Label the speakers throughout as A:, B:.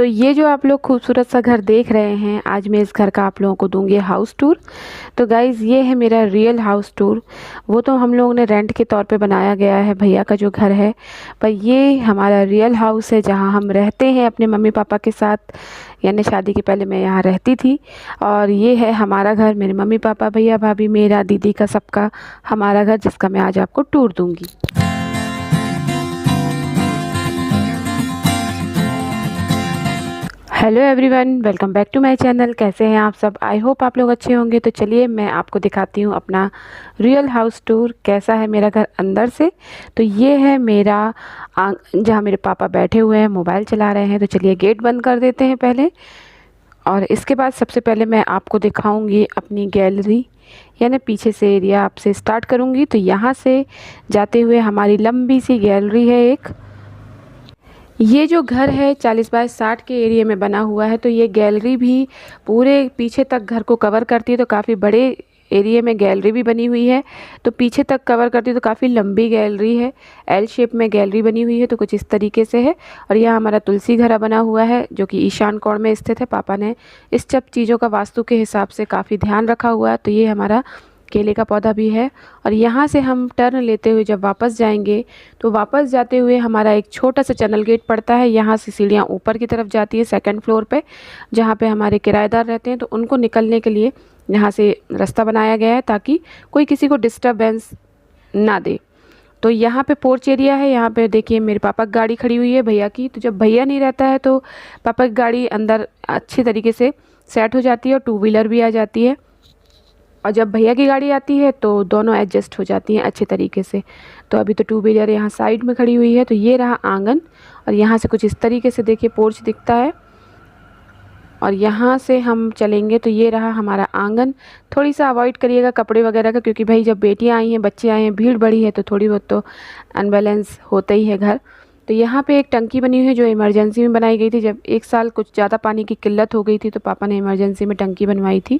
A: तो ये जो आप लोग खूबसूरत सा घर देख रहे हैं, आज मैं इस घर का आप लोगों को दूंगी हाउस टूर। तो गाइज़ ये है मेरा रियल हाउस टूर। वो तो हम लोगों ने रेंट के तौर पे बनाया गया है भैया का जो घर है, पर ये हमारा रियल हाउस है जहाँ हम रहते हैं अपने मम्मी पापा के साथ। यानी शादी के पहले मैं यहाँ रहती थी। और ये है हमारा घर, मेरे मम्मी पापा, भैया भाभी, मेरा, दीदी का, सबका हमारा घर, जिसका मैं आज आपको टूर दूंगी। Hello everyone, welcome back to my channel. कैसे हैं आप सब? आई होप आप लोग अच्छे होंगे। तो चलिए मैं आपको दिखाती हूँ अपना रियल हाउस टूर, कैसा है मेरा घर अंदर से। तो ये है मेरा जहाँ मेरे पापा बैठे हुए हैं, मोबाइल चला रहे हैं। तो चलिए गेट बंद कर देते हैं पहले, और इसके बाद सबसे पहले मैं आपको दिखाऊंगी अपनी गैलरी, यानी पीछे से एरिया आपसे स्टार्ट करूँगी। तो यहाँ से जाते हुए हमारी लंबी सी गैलरी है एक। ये जो घर है 40 बाय 60 के एरिया में बना हुआ है। तो ये गैलरी भी पूरे पीछे तक घर को कवर करती है। तो काफ़ी बड़े एरिया में गैलरी भी बनी हुई है, तो पीछे तक कवर करती है। तो काफ़ी लंबी गैलरी है, एल शेप में गैलरी बनी हुई है। तो कुछ इस तरीके से है। और यहाँ हमारा तुलसी घड़ा बना हुआ है जो कि ईशान कोण में स्थित है। पापा ने इस सब चीज़ों का वास्तु के हिसाब से काफ़ी ध्यान रखा हुआ है। तो ये हमारा केले का पौधा भी है। और यहाँ से हम टर्न लेते हुए जब वापस जाएंगे, तो वापस जाते हुए हमारा एक छोटा सा चैनल गेट पड़ता है। यहाँ से सीढ़ियाँ ऊपर की तरफ जाती है सेकंड फ्लोर पे, जहाँ पे हमारे किराएदार रहते हैं। तो उनको निकलने के लिए यहाँ से रास्ता बनाया गया है ताकि कोई किसी को डिस्टर्बेंस ना दे। तो यहाँ पे पोर्च एरिया है। यहाँ पे देखिए मेरे पापा की गाड़ी खड़ी हुई है, भैया की। तो जब भैया नहीं रहता है तो पापा की गाड़ी अंदर अच्छी तरीके से सेट हो जाती है और टू व्हीलर भी आ जाती है। और जब भैया की गाड़ी आती है तो दोनों एडजस्ट हो जाती हैं अच्छे तरीके से। तो अभी तो टू व्हीलर यहाँ साइड में खड़ी हुई है। तो ये रहा आंगन, और यहाँ से कुछ इस तरीके से देखिए पोर्च दिखता है। और यहाँ से हम चलेंगे तो ये रहा हमारा आंगन। थोड़ी सा अवॉइड करिएगा कपड़े वगैरह का, क्योंकि भाई जब बेटियाँ आई हैं, बच्चे आए हैं, भीड़ बढ़ी है, तो थोड़ी बहुत तो अनबैलेंस होता ही है घर। तो यहाँ पे एक टंकी बनी हुई है जो इमरजेंसी में बनाई गई थी। जब एक साल कुछ ज़्यादा पानी की किल्लत हो गई थी तो पापा ने इमरजेंसी में टंकी बनवाई थी।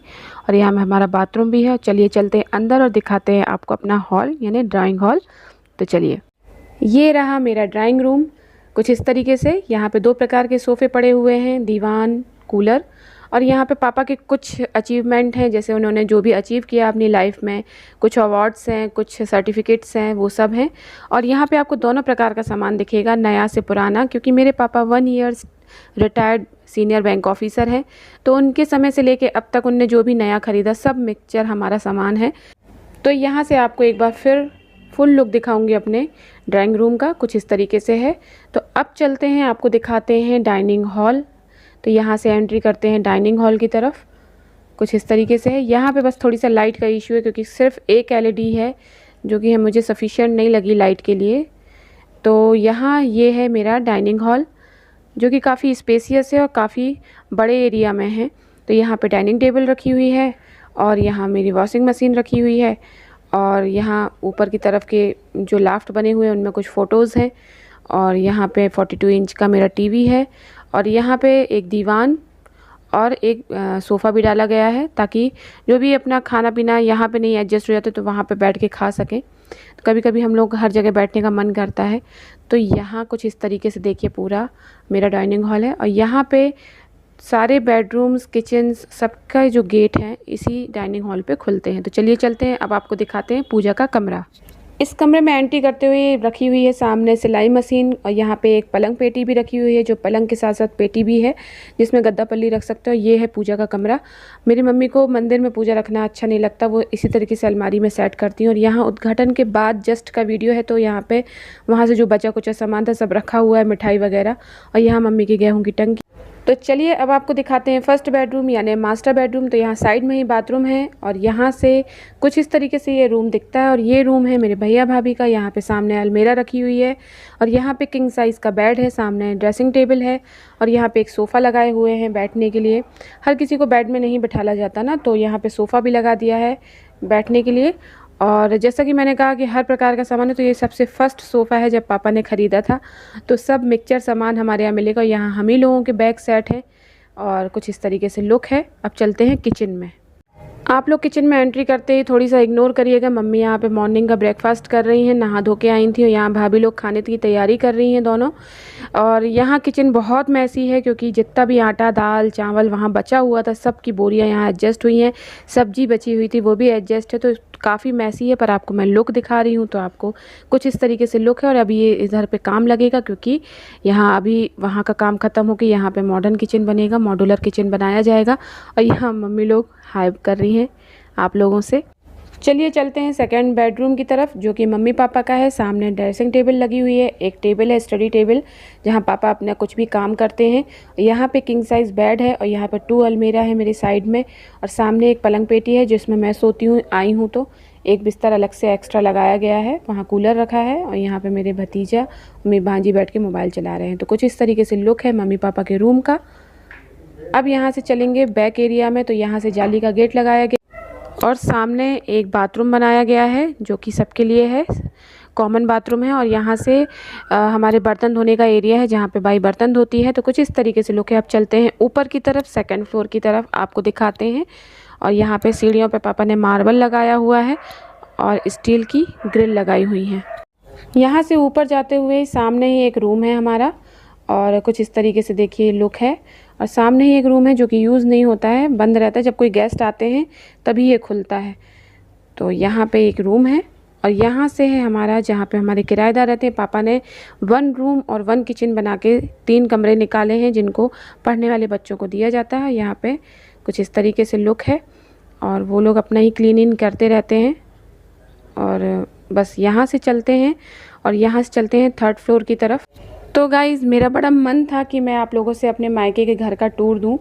A: और यहाँ में हमारा बाथरूम भी है। चलिए चलते हैं अंदर और दिखाते हैं आपको अपना हॉल, यानी ड्राइंग हॉल। तो चलिए, ये रहा मेरा ड्राइंग रूम कुछ इस तरीके से। यहाँ पे 2 प्रकार के सोफ़े पड़े हुए हैं, दीवान, कूलर। और यहाँ पे पापा के कुछ अचीवमेंट हैं, जैसे उन्होंने जो भी अचीव किया अपनी लाइफ में, कुछ अवार्ड्स हैं, कुछ सर्टिफिकेट्स हैं, वो सब हैं। और यहाँ पे आपको दोनों प्रकार का सामान दिखेगा, नया से पुराना, क्योंकि मेरे पापा 1 years retired senior bank officer हैं। तो उनके समय से लेके अब तक उनने जो भी नया ख़रीदा सब मिक्सचर हमारा सामान है। तो यहाँ से आपको एक बार फिर फुल लुक दिखाऊंगी अपने ड्राइंग रूम का, कुछ इस तरीके से है। तो अब चलते हैं, आपको दिखाते हैं डाइनिंग हॉल। तो यहाँ से एंट्री करते हैं डाइनिंग हॉल की तरफ, कुछ इस तरीके से है। यहाँ पे बस थोड़ी सा लाइट का इशू है, क्योंकि सिर्फ एक एलईडी है जो कि मुझे सफिशिएंट नहीं लगी लाइट के लिए। तो यहाँ ये है मेरा डाइनिंग हॉल, जो कि काफ़ी स्पेसियस है और काफ़ी बड़े एरिया में है। तो यहाँ पे डाइनिंग टेबल रखी हुई है, और यहाँ मेरी वॉशिंग मशीन रखी हुई है। और यहाँ ऊपर की तरफ के जो लाफ्ट बने हुए हैं उनमें कुछ फ़ोटोज़ हैं। और यहाँ पे 42 इंच का मेरा टीवी है। और यहाँ पे एक दीवान और एक सोफ़ा भी डाला गया है, ताकि जो भी अपना खाना पीना यहाँ पे नहीं एडजस्ट हो जाते तो वहाँ पे बैठ के खा सकें। तो कभी कभी हम लोग हर जगह बैठने का मन करता है। तो यहाँ कुछ इस तरीके से देखिए पूरा मेरा डाइनिंग हॉल है। और यहाँ पे सारे बेडरूम्स, किचन्स, सबका जो गेट है इसी डाइनिंग हॉल पे खुलते हैं। तो चलिए चलते हैं, अब आपको दिखाते हैं पूजा का कमरा। इस कमरे में एंट्री करते हुए रखी हुई है सामने सिलाई मशीन, और यहाँ पे एक पलंग पेटी भी रखी हुई है, जो पलंग के साथ साथ पेटी भी है जिसमें गद्दा पल्ली रख सकते हो। ये है पूजा का कमरा। मेरी मम्मी को मंदिर में पूजा रखना अच्छा नहीं लगता, वो इसी तरीके से अलमारी में सेट करती हैं। और यहाँ उद्घाटन के बाद जस्ट का वीडियो है, तो यहाँ पे वहाँ से जो बचा कुचा सामान था सब रखा हुआ है, मिठाई वगैरह। और यहाँ मम्मी की गेहूँ की टंकी। तो चलिए अब आपको दिखाते हैं फर्स्ट बेडरूम, यानी मास्टर बेडरूम। तो यहाँ साइड में ही बाथरूम है, और यहाँ से कुछ इस तरीके से ये रूम दिखता है। और ये रूम है मेरे भैया भाभी का। यहाँ पे सामने अलमीरा रखी हुई है, और यहाँ पे किंग साइज़ का बेड है, सामने ड्रेसिंग टेबल है। और यहाँ पे एक सोफ़ा लगाए हुए हैं बैठने के लिए। हर किसी को बेड में नहीं बिठाला जाता ना, तो यहाँ पे सोफ़ा भी लगा दिया है बैठने के लिए। और जैसा कि मैंने कहा कि हर प्रकार का सामान है, तो ये सबसे फर्स्ट सोफ़ा है जब पापा ने ख़रीदा था। तो सब मिक्सचर सामान हमारे यहाँ मिलेगा। यहाँ हम ही लोगों के बैग सेट हैं, और कुछ इस तरीके से लुक है। अब चलते हैं किचन में। आप लोग किचन में एंट्री करते ही थोड़ी सा इग्नोर करिएगा, मम्मी यहाँ पे मॉर्निंग का ब्रेकफास्ट कर रही हैं, नहा धो के आई थी और यहाँ भाभी लोग खाने की तैयारी कर रही हैं दोनों। और यहाँ किचन बहुत मैसी है क्योंकि जितना भी आटा दाल चावल वहाँ बचा हुआ था सब की बोरियाँ यहाँ एडजस्ट हुई हैं, सब्जी बची हुई थी वो भी एडजस्ट है, तो काफ़ी मैसी है। पर आपको मैं लुक दिखा रही हूँ तो आपको कुछ इस तरीके से लुक है। और अभी ये इधर पे काम लगेगा क्योंकि यहाँ अभी वहाँ का काम ख़त्म हो के यहाँ पे मॉडर्न किचन बनेगा, मॉड्यूलर किचन बनाया जाएगा। और यहाँ मम्मी लोग हाइप कर रही हैं आप लोगों से। चलिए चलते हैं सेकंड बेडरूम की तरफ जो कि मम्मी पापा का है। सामने ड्रेसिंग टेबल लगी हुई है, एक टेबल है स्टडी टेबल जहाँ पापा अपना कुछ भी काम करते हैं। यहाँ पे किंग साइज़ बेड है और यहाँ पर 2 अलमीरा है मेरी साइड में, और सामने एक पलंग पेटी है जिसमें मैं सोती हूँ आई हूँ, तो एक बिस्तर अलग से एक्स्ट्रा लगाया गया है। वहाँ कूलर रखा है और यहाँ पर मेरे भतीजा मेरी भांजी बैठ के मोबाइल चला रहे हैं। तो कुछ इस तरीके से लुक है मम्मी पापा के रूम का। अब यहाँ से चलेंगे बैक एरिया में, तो यहाँ से जाली का गेट लगाया गया और सामने एक बाथरूम बनाया गया है जो कि सबके लिए है, कॉमन बाथरूम है। और यहाँ से हमारे बर्तन धोने का एरिया है जहाँ पे बाई बर्तन धोती है। तो कुछ इस तरीके से लुक है। अब चलते हैं ऊपर की तरफ, सेकंड फ्लोर की तरफ आपको दिखाते हैं। और यहाँ पे सीढ़ियों पे पापा ने मार्बल लगाया हुआ है और स्टील की ग्रिल लगाई हुई है। यहाँ से ऊपर जाते हुए सामने ही एक रूम है हमारा, और कुछ इस तरीके से देखिए लुक है। और सामने ही एक रूम है जो कि यूज़ नहीं होता है, बंद रहता है, जब कोई गेस्ट आते हैं तभी ये खुलता है। तो यहाँ पे एक रूम है और यहाँ से है हमारा जहाँ पे हमारे किराएदार रहते हैं। पापा ने 1 रूम और 1 किचन बना के 3 कमरे निकाले हैं जिनको पढ़ने वाले बच्चों को दिया जाता है। यहाँ पे कुछ इस तरीके से लुक है और वो लोग अपना ही क्लीनिंग करते रहते हैं। और बस यहाँ से चलते हैं और यहाँ से चलते हैं 3rd फ्लोर की तरफ। तो गाइज़ मेरा बड़ा मन था कि मैं आप लोगों से अपने मायके के घर का टूर दूं,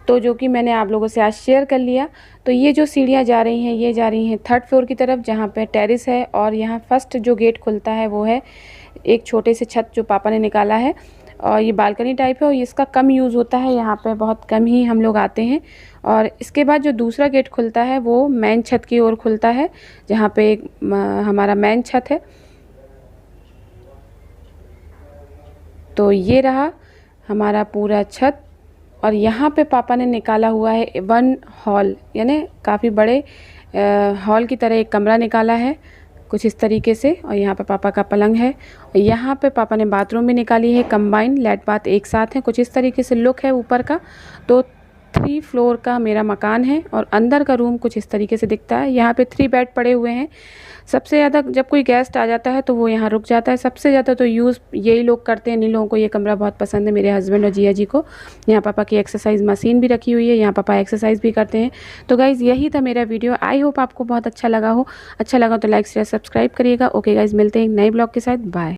A: तो जो कि मैंने आप लोगों से आज शेयर कर लिया। तो ये जो सीढ़ियाँ जा रही हैं ये जा रही हैं 3rd फ्लोर की तरफ जहाँ पे टेरेस है। और यहाँ फर्स्ट जो गेट खुलता है वो है एक छोटे से छत जो पापा ने निकाला है, और ये बालकनी टाइप है और इसका कम यूज़ होता है, यहाँ पे बहुत कम ही हम लोग आते हैं। और इसके बाद जो दूसरा गेट खुलता है वो मेन छत की ओर खुलता है जहाँ पे हमारा मेन छत है। तो ये रहा हमारा पूरा छत। और यहाँ पे पापा ने निकाला हुआ है 1 हॉल, यानी काफ़ी बड़े हॉल की तरह एक कमरा निकाला है कुछ इस तरीके से। और यहाँ पे पापा का पलंग है और यहाँ पे पापा ने बाथरूम भी निकाली है, कंबाइन लेट बाथ एक साथ है। कुछ इस तरीके से लुक है ऊपर का। तो 3 फ्लोर का मेरा मकान है और अंदर का रूम कुछ इस तरीके से दिखता है। यहाँ पे 3 बेड पड़े हुए हैं। सबसे ज़्यादा जब कोई गेस्ट आ जाता है तो वो यहाँ रुक जाता है, सबसे ज़्यादा तो यूज़ यही लोग करते हैं। इन लोगों को ये कमरा बहुत पसंद है, मेरे हस्बैंड और जिया जी को। यहाँ पापा की एक्सरसाइज मशीन भी रखी हुई है, यहाँ पापा एक्सरसाइज भी करते हैं। तो गाइज़ यही था मेरा वीडियो, आई होप आपको बहुत अच्छा लगा हो। अच्छा लगा तो लाइक शेयर सब्सक्राइब करिएगा। ओके गाइज़, मिलते हैं एक नए ब्लॉग के साथ, बाय।